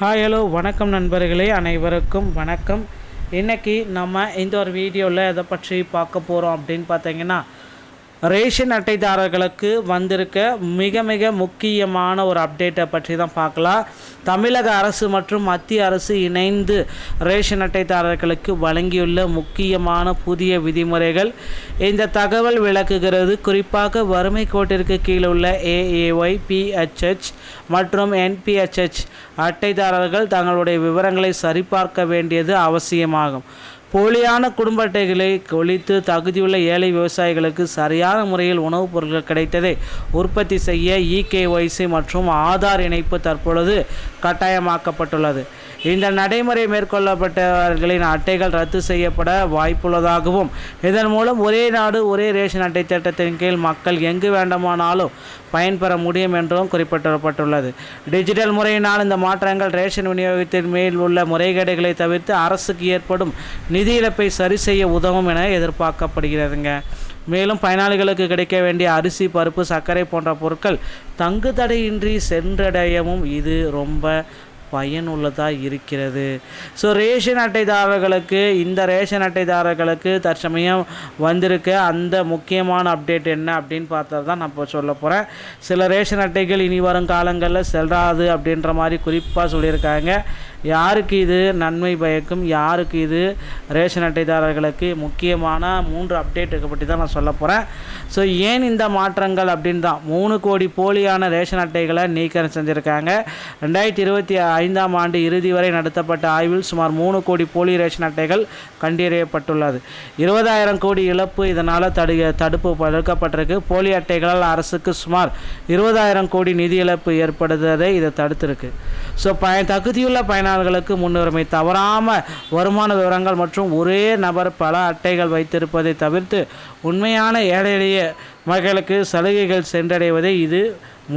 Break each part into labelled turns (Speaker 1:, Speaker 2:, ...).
Speaker 1: Hi hello வணக்கம் நண்பர்களே, அனைவருக்கும் வணக்கம். இன்றைக்கி நம்ம இந்த ஒரு வீடியோவில் எதை பற்றி பார்க்க போகிறோம் அப்படின்னு பார்த்தீங்கன்னா, ரேஷன் அட்டைதாரர்களுக்கு வந்திருக்க மிக மிக முக்கியமான ஒரு அப்டேட்டை பற்றி தான் பார்க்கலாம். தமிழக அரசு மற்றும் மத்திய அரசு இணைந்து ரேஷன் அட்டைதாரர்களுக்கு வழங்கியுள்ள முக்கியமான புதிய விதிமுறைகள் இந்த தகவல் விளக்குகிறது. குறிப்பாக வறுமை கோட்டிற்கு கீழே உள்ள AAY, PHH மற்றும் NPHH அட்டைதாரர்கள் தங்களுடைய விவரங்களை சரிபார்க்க வேண்டியது அவசியமாகும். போலியான குடும்ப அட்டைகளை ஒழித்து தகுதியுள்ள ஏழை விவசாயிகளுக்கு சரியான முறையில் உணவுப் பொருட்கள் கிடைத்ததை உற்பத்தி செய்ய EKYC மற்றும் ஆதார் இணைப்பு தற்பொழுது கட்டாயமாக்கப்பட்டுள்ளது. இந்த நடைமுறை மேற்கொள்ளப்பட்டவர்களின் அட்டைகள் ரத்து செய்யப்பட வாய்ப்புள்ளதாகவும், இதன் மூலம் ஒரே நாடு ஒரே ரேஷன் அட்டை திட்டத்தின் கீழ் மக்கள் எங்கு வேண்டுமானாலும் பயன்பெற முடியும் என்றும் குறிப்பிடப்பட்டுள்ளது. டிஜிட்டல் முறையினால் இந்த மாற்றங்கள் ரேஷன் விநியோகத்தின் மேல் உள்ள முறைகேடுகளை தவிர்த்து அரசுக்கு ஏற்படும் நிதி இழப்பை சரி செய்ய உதவும் என எதிர்பார்க்கப்படுகிறதுங்க. மேலும் பயனாளிகளுக்கு கிடைக்க வேண்டிய அரிசி, பருப்பு, சர்க்கரை போன்ற பொருட்கள் தங்கு தடையின்றி சென்றடையவும் இது ரொம்ப பயனுள்ளதாக இருக்கிறது. ஸோ ரேஷன் அட்டைதாரர்களுக்கு இந்த ரேஷன் அட்டைதாரர்களுக்கு தற்சமயம் வந்திருக்க அந்த முக்கியமான அப்டேட் என்ன அப்படின்னு பார்த்தா தான் நான் இப்போ சொல்ல போகிறேன். சில ரேஷன் அட்டைகள் இனி வரும் காலங்களில் செல்லாது அப்படின்ற மாதிரி குறிப்பாக சொல்லியிருக்காங்க. யாருக்கு இது நன்மை பயக்கும், யாருக்கு இது ரேஷன் அட்டைதாரர்களுக்கு முக்கியமான 3 அப்டேட்டுக்கு பற்றி தான் நான் சொல்ல போகிறேன். ஸோ ஏன் இந்த மாற்றங்கள் அப்படின்னு தான் 3 கோடி போலியான ரேஷன் அட்டைகளை நீக்கம் செஞ்சுருக்காங்க. 2025ஆம் ஆண்டு இறுதி வரை நடத்தப்பட்ட ஆய்வில் சுமார் 3 கோடி போலி ரேஷன் அட்டைகள் கண்டறியப்பட்டுள்ளது. 20,000 கோடி இழப்பு இதனால் தடுப்பு தடுக்கப்பட்டிருக்கு. போலி அட்டைகளால் அரசுக்கு சுமார் 20,000 கோடி நிதி இழப்பு ஏற்படுவதை இதை தடுத்திருக்கு. ஸோ தகுதியுள்ள பயனாளர்களுக்கு முன்னுரிமை, தவறாமல் வருமான விவரங்கள் மற்றும் ஒரே நபர் பல அட்டைகள் வைத்திருப்பதை தவிர்த்து உண்மையான ஏழை எளிய மக்களுக்கு சலுகைகள் சென்றடைவதை இது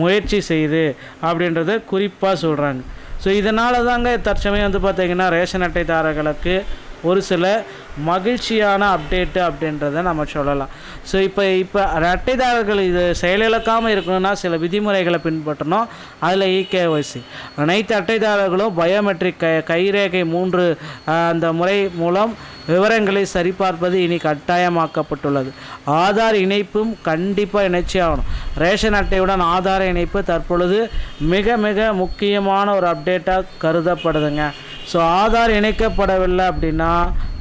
Speaker 1: முயற்சி செய்யுது அப்படின்றத குறிப்பாக சொல்கிறாங்க. ஸோ இதனால தாங்க தற்சமயம் பார்த்திங்கன்னா ரேஷன் அட்டைதாரர்களுக்கு ஒரு சில மகிழ்ச்சியான அப்டேட்டு அப்படின்றத நம்ம சொல்லலாம். ஸோ இப்போ அட்டைதாரர்கள் இது செயலிழக்காமல் இருக்கணும்னா சில விதிமுறைகளை பின்பற்றணும். அதில் EKYC அனைத்து அட்டைதாரர்களும் பயோமெட்ரிக் கைரேகை 3 அந்த முறை மூலம் விவரங்களை சரிபார்ப்பது இனி கட்டாயமாக்கப்பட்டுள்ளது. ஆதார் இணைப்பும் கண்டிப்பாக இணைச்சி ஆகணும். ரேஷன் அட்டையுடன் ஆதார இணைப்பு தற்பொழுது மிக மிக முக்கியமான ஒரு அப்டேட்டாக கருதப்படுதுங்க. ஸோ ஆதார் இணைக்கப்படவில்லை அப்படின்னா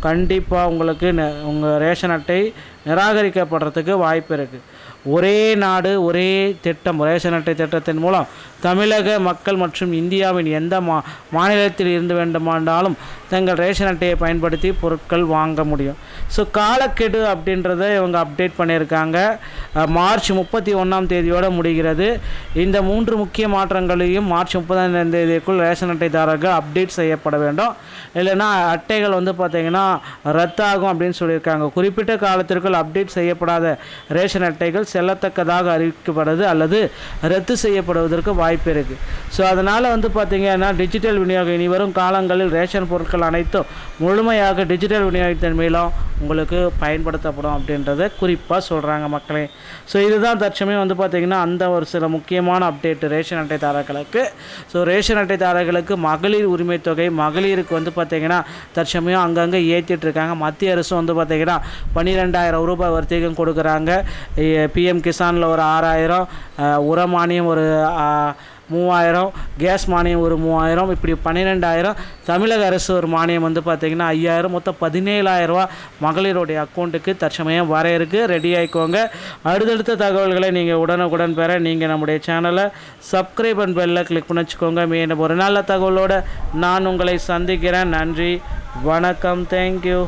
Speaker 1: கண்டிப்பாக உங்களுக்கு உங்கள் ரேஷன் அட்டை நிராகரிக்கப்படுறதுக்கு வாய்ப்பு இருக்குது. ஒரே நாடு ஒரே திட்டம் ரேஷன் அட்டை திட்டத்தின் மூலம் தமிழக மக்கள் மற்றும் இந்தியாவின் எந்த மாநிலத்தில் இருந்து வேண்டுமானாலும் தங்கள் ரேஷன் அட்டையை பயன்படுத்தி பொருட்கள் வாங்க முடியும். ஸோ காலக்கெடு அப்படின்றத இவங்க அப்டேட் பண்ணியிருக்காங்க. மார்ச் 31ஆம் தேதியோடு முடிகிறது. இந்த 3 முக்கிய மாற்றங்களையும் மார்ச் 30ஆம் தேதிக்குள் ரேஷன் அட்டைதாரர்கள் அப்டேட் செய்யப்பட வேண்டும். இல்லைன்னா அட்டைகள் பார்த்திங்கன்னா ரத்தாகும் அப்படின்னு சொல்லியிருக்காங்க. குறிப்பிட்ட காலத்திற்குள் அப்டேட் செய்யப்படாத ரேஷன் அட்டைகள் செல்லத்தக்கதாக அறிவிக்கப்படுது அல்லது ரத்து செய்யப்படுவதற்கு வாய்ப்பு இருக்குது. ஸோ அதனால் பார்த்திங்கன்னா டிஜிட்டல் விநியோகம் இனி வரும் காலங்களில் ரேஷன் பொருட்கள் அனைத்தும் முழுமையாக டிஜிட்டல் விநியோகத்தின் மூலம் உங்களுக்கு பயன்படுத்தப்படும் அப்படின்றத குறிப்பாக சொல்கிறாங்க மக்களே. ஸோ இதுதான் தற்சமயம் பார்த்திங்கன்னா அந்த ஒரு சில முக்கியமான அப்டேட் ரேஷன் அட்டைதாரர்களுக்கு. ஸோ ரேஷன் அட்டைதாரர்களுக்கு மகளிர் உரிமை தொகை மகளிருக்கு பார்த்திங்கன்னா தற்சமயம் அங்கங்கே ஏற்றிட்டுருக்காங்க. மத்திய அரசு பார்த்திங்கன்னா 12,000 ரூபாய் வர்த்தகம் கொடுக்குறாங்க. PM கிசானில் ஒரு 6,000, உர மானியம் ஒரு 3,000, கேஸ் மானியம் ஒரு 3,000, இப்படி 12,000. தமிழக அரசு ஒரு மானியம் பார்த்திங்கன்னா 5,000, மொத்தம் 17,000 ரூபா மகளிருடைய அக்கௌண்ட்டுக்கு தற்சமயம் வர இருக்குது. ரெடி ஆகிக்கோங்க. அடுத்தடுத்த தகவல்களை நீங்கள் உடனுக்குடன் பெற நீங்கள் நம்முடைய சேனலை சப்ஸ்கிரைப் அண்ட் பெல்லை கிளிக் பண்ணி வச்சுக்கோங்க. மீண்டும் ஒரு நல்ல தகவலோடு நான் உங்களை சந்திக்கிறேன். நன்றி, வணக்கம், தேங்க்யூ.